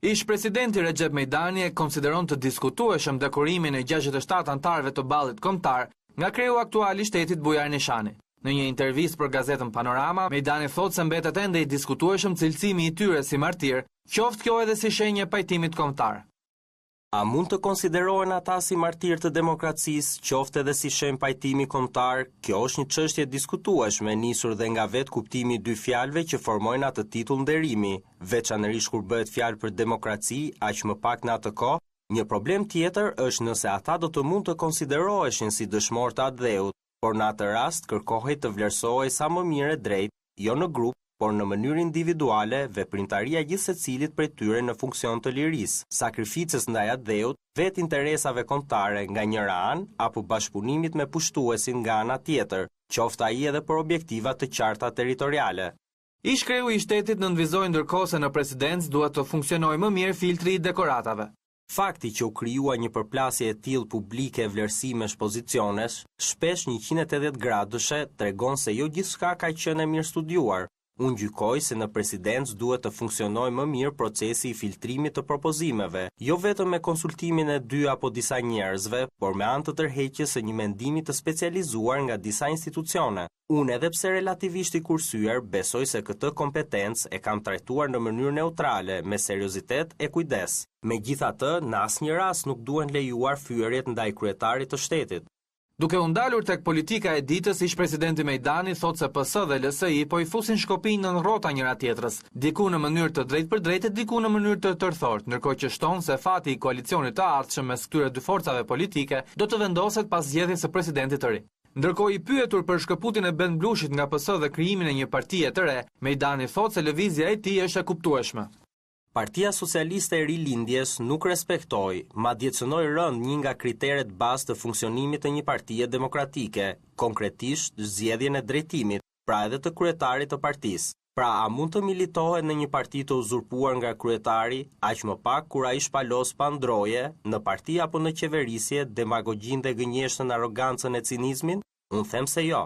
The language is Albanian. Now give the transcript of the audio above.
Ish presidenti Recep Mejdani e konsideron të diskutueshëm dekorimin e 67 antarëve të ballit kombëtar nga kreu aktual i shtetit Bujar Nishani. Në një intervistë për gazetën Panorama, Mejdani thotë se mbetet ende i diskutueshëm cilësimi i tyre si martir, qoftë kjo edhe si shenjë e pajtimit kombëtar. A mund të konsiderohen ata si martir të demokracisë, qoftë edhe si shenjë pajtimi kombëtar? Kjo është një çështje diskutueshme, nisur dhe nga vetë kuptimi i dy fjalëve që formojnë atë titull nderimi, veçanërisht kur bëhet fjalë për demokraci, aq më pak në atë kohë. Një problem tjetër është nëse ata do të mund të konsideroheshin si dëshmorë të atë dheut, por në atë rast kërkohej të vlerësohej sa më mirë e drejt, jo në grup, por në mënyrë individuale, veprimtaria gjithë secilit prej tyre në funksion të lirisë, sakrificës ndaj atë dheut, vetë interesave kombëtare nga njëra anë apo bashkëpunimit me pushtuesin nga ana tjetër, qoftë ai edhe për objektiva të qarta territoriale. Ish kreu i shtetit nënvizoi ndërkohë se në presidencë duhet të funksionojë më mirë filtri i dekoratave. Fakti që u krijua një përplasje e tillë publike e vlerësimesh pozicionesh, shpesh 180 gradushe, tregon se jo gjithçka ka qenë mirë studiuar. Unë gjykoj se në presidencë duhet të funksionojë më mirë procesi i filtrimit të propozimeve, jo vetëm me konsultimin e 2 apo disa njerëzve, por me anë të tërheqjes së një mendimi të specializuar nga disa institucione. Unë edhe pse relativisht i kursyer, besoj se këtë kompetencë e kam trajtuar në mënyrë neutrale, me seriozitet e kujdes. Megjithatë, në asnjë rast nuk duhen lejuar fyerjet ndaj kryetarit të shtetit. Duke u ndalur tek politika e ditës, ish presidenti Mejdani thotë se PS dhe LSI po i fusin Shkopin në rrota njëra tjetrës, diku në mënyrë të drejtë për drejtë, diku në mënyrë të tërthort, ndërkohë që shton se fati i koalicionit të ardhshëm mes këtyre dy forcave politike do të vendoset pas zgjedhjes së presidentit të ri. Ndërkohë i pyetur për shkëputjen e Ben Blushit nga PS dhe krijimin e një partie të re, Mejdani thotë se lëvizja e tij është e kuptueshme. Partia Socialiste e Rilindjes nuk respektoi, madje cënoi rënd një nga kriteret bazë të funksionimit të një partie demokratike, konkretisht zgjedhjen e drejtimit, pra edhe të kryetarit të partisë. Pra, a mund të militohet në një parti të uzurpuar nga kryetari, aq më pak kur ai shpalos pa ndroje, në parti apo në qeverisje, demagogjin dhe gënjeshtën, arrogancën e cinizmin? Unë them se jo.